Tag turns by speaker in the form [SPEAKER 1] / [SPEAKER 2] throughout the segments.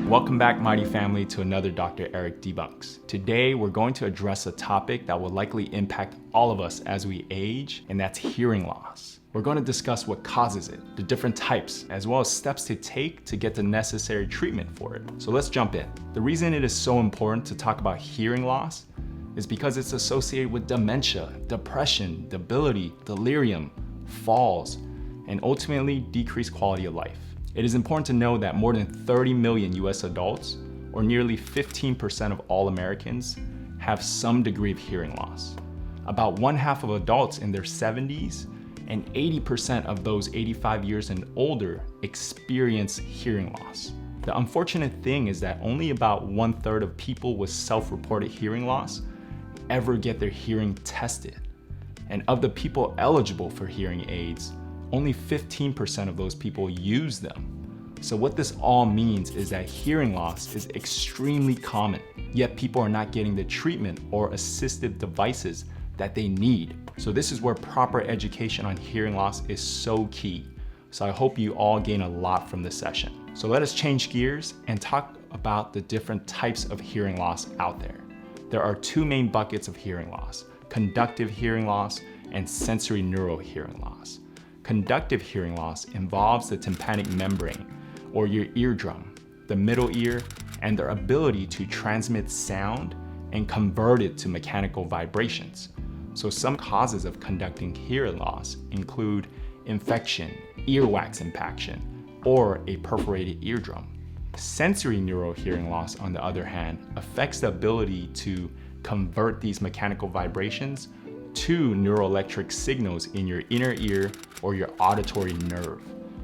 [SPEAKER 1] Welcome back, Mighty Family, to another Dr. Eric Debunks. Today, we're going to address a topic that will likely impact all of us as we age, and that's hearing loss. We're going to discuss what causes it, the different types, as well as steps to take to get the necessary treatment for it. So let's jump in. The reason it is so important to talk about hearing loss is because it's associated with dementia, depression, debility, delirium, falls, and ultimately decreased quality of life. It is important to know that more than 30 million US adults, or nearly 15% of all Americans, have some degree of hearing loss. About one half of adults in their 70s and 80% of those 85 years and older experience hearing loss. The unfortunate thing is that only about 1/3 of people with self-reported hearing loss ever get their hearing tested. And of the people eligible for hearing aids, only 15% of those people use them. So what this all means is that hearing loss is extremely common, yet people are not getting the treatment or assistive devices that they need. So this is where proper education on hearing loss is so key. So I hope you all gain a lot from this session. So let us change gears and talk about the different types of hearing loss out there. There are two main buckets of hearing loss: conductive hearing loss and sensory neural hearing loss. Conductive hearing loss involves the tympanic membrane, or your eardrum, the middle ear, and their ability to transmit sound and convert it to mechanical vibrations. So some causes of conductive hearing loss include infection, earwax impaction, or a perforated eardrum. Sensory neural hearing loss, on the other hand, affects the ability to convert these mechanical vibrations to neuroelectric signals in your inner ear or your auditory nerve.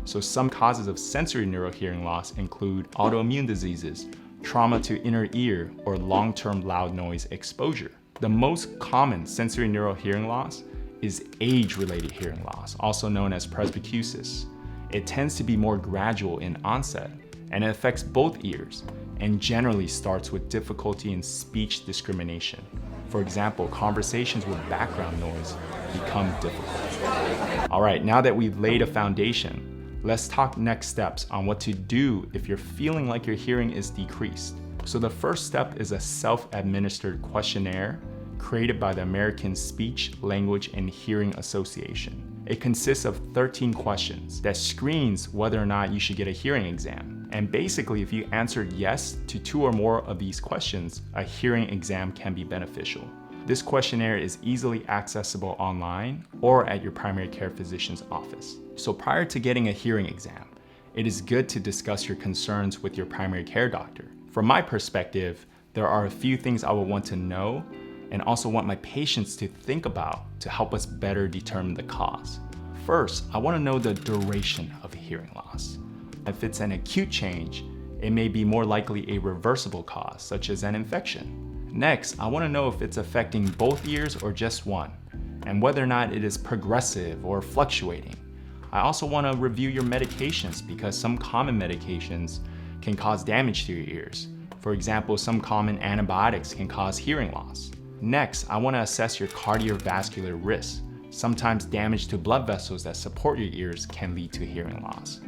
[SPEAKER 1] So some causes of sensory neural hearing loss include autoimmune diseases, trauma to inner ear, or long-term loud noise exposure. The most common sensory neural hearing loss is age-related hearing loss, also known as presbycusis. It tends to be more gradual in onset, and it affects both ears, and generally starts with difficulty in speech discrimination. For example, conversations with background noise become difficult. All right, now that we've laid a foundation, let's talk next steps on what to do if you're feeling like your hearing is decreased. So the first step is a self-administered questionnaire created by the American Speech, Language, and Hearing Association. It consists of 13 questions that screens whether or not you should get a hearing exam. And basically, if you answered yes to 2 or more of these questions, a hearing exam can be beneficial. This questionnaire is easily accessible online or at your primary care physician's office. So prior to getting a hearing exam, it is good to discuss your concerns with your primary care doctor. From my perspective, there are a few things I would want to know and also want my patients to think about to help us better determine the cause. First, I want to know the duration of hearing loss. If it's an acute change, it may be more likely a reversible cause, such as an infection. Next, I want to know if it's affecting both ears or just one, and whether or not it is progressive or fluctuating. I also want to review your medications, because some common medications can cause damage to your ears. For example, some common antibiotics can cause hearing loss. Next, I want to assess your cardiovascular risk. Sometimes damage to blood vessels that support your ears can lead to hearing loss.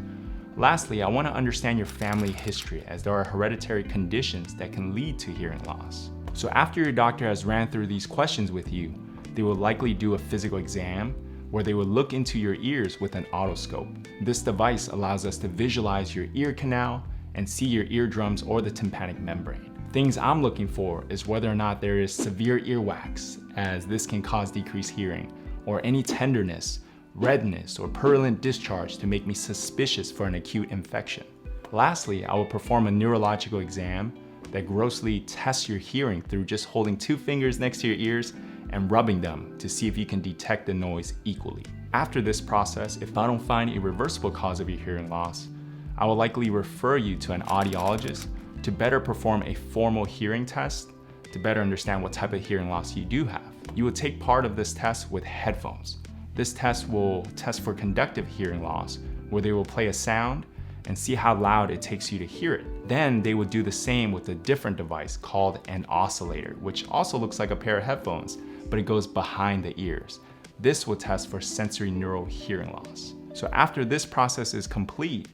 [SPEAKER 1] Lastly, I want to understand your family history, as there are hereditary conditions that can lead to hearing loss. So after your doctor has ran through these questions with you, they will likely do a physical exam where they will look into your ears with an otoscope. This device allows us to visualize your ear canal and see your eardrums or the tympanic membrane. Things I'm looking for is whether or not there is severe earwax, as this can cause decreased hearing, or any tenderness, redness, or purulent discharge to make me suspicious for an acute infection. Lastly, I will perform a neurological exam that grossly tests your hearing through just holding 2 fingers next to your ears and rubbing them to see if you can detect the noise equally. After this process, if I don't find a reversible cause of your hearing loss, I will likely refer you to an audiologist to better perform a formal hearing test to better understand what type of hearing loss you do have. You will take part of this test with headphones. This test will test for conductive hearing loss, where they will play a sound and see how loud it takes you to hear it. Then they will do the same with a different device called an oscillator, which also looks like a pair of headphones, but it goes behind the ears. This will test for sensory neural hearing loss. So after this process is complete,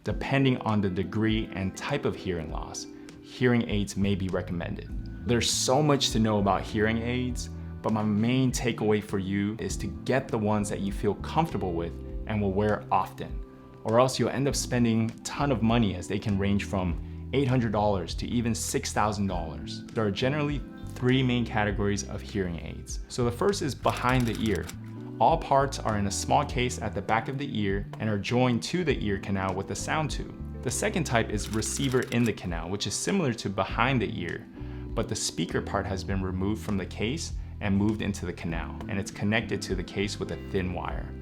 [SPEAKER 1] Depending on the degree and type of hearing loss, hearing aids may be recommended. There's so much to know about hearing aids, but my main takeaway for you is to get the ones that you feel comfortable with and will wear often, or else you'll end up spending a ton of money, as they can range from $800 to even $6,000. There are generally 3 main categories of hearing aids. So the first is behind the ear. All parts are in a small case at the back of the ear and are joined to the ear canal with a sound tube. The second type is receiver in the canal, which is similar to behind the ear, but the speaker part has been removed from the case and moved into the canal, and it's connected to the case with a thin wire.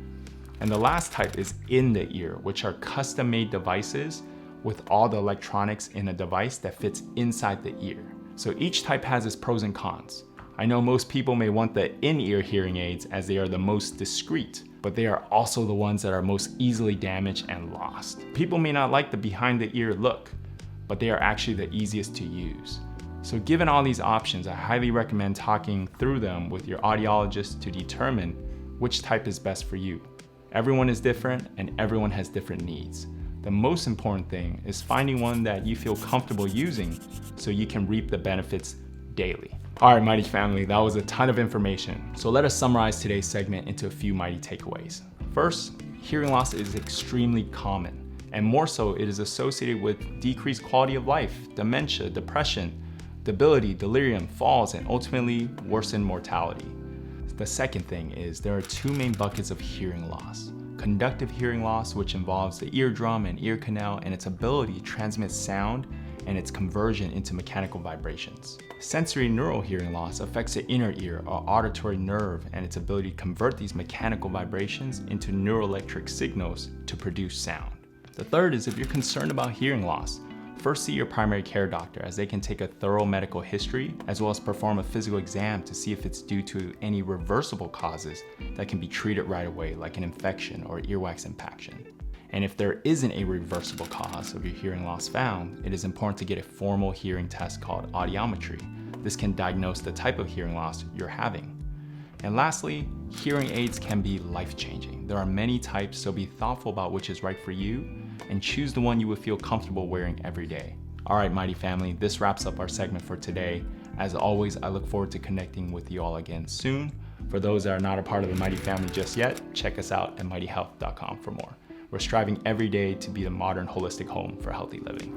[SPEAKER 1] And the last type is in the ear, which are custom-made devices with all the electronics in a device that fits inside the ear. So each type has its pros and cons. I know most people may want the in-ear hearing aids as they are the most discreet, but they are also the ones that are most easily damaged and lost. People may not like the behind the ear look, but they are actually the easiest to use. So given all these options, I highly recommend talking through them with your audiologist to determine which type is best for you. Everyone is different and everyone has different needs. The most important thing is finding one that you feel comfortable using so you can reap the benefits daily. All right, Mighty family, that was a ton of information. So let us summarize today's segment into a few Mighty takeaways. First, hearing loss is extremely common, and more so, it is associated with decreased quality of life, dementia, depression, debility, delirium, falls, and ultimately worsened mortality. The second thing is there are 2 main buckets of hearing loss. Conductive hearing loss, which involves the eardrum and ear canal and its ability to transmit sound and its conversion into mechanical vibrations. Sensory neural hearing loss affects the inner ear or auditory nerve and its ability to convert these mechanical vibrations into neuroelectric signals to produce sound. The third is if you're concerned about hearing loss, first see your primary care doctor, as they can take a thorough medical history as well as perform a physical exam to see if it's due to any reversible causes that can be treated right away, like an infection or earwax impaction. And if there isn't a reversible cause of your hearing loss found, it is important to get a formal hearing test called audiometry. This can diagnose the type of hearing loss you're having. And lastly, hearing aids can be life-changing. There are many types, so be thoughtful about which is right for you and choose the one you would feel comfortable wearing every day. All right, Mighty family, this wraps up our segment for today. As always, I look forward to connecting with you all again soon. For those that are not a part of the Mighty family just yet, check us out at mightyhealth.com for more. We're striving every day to be the modern holistic home for healthy living.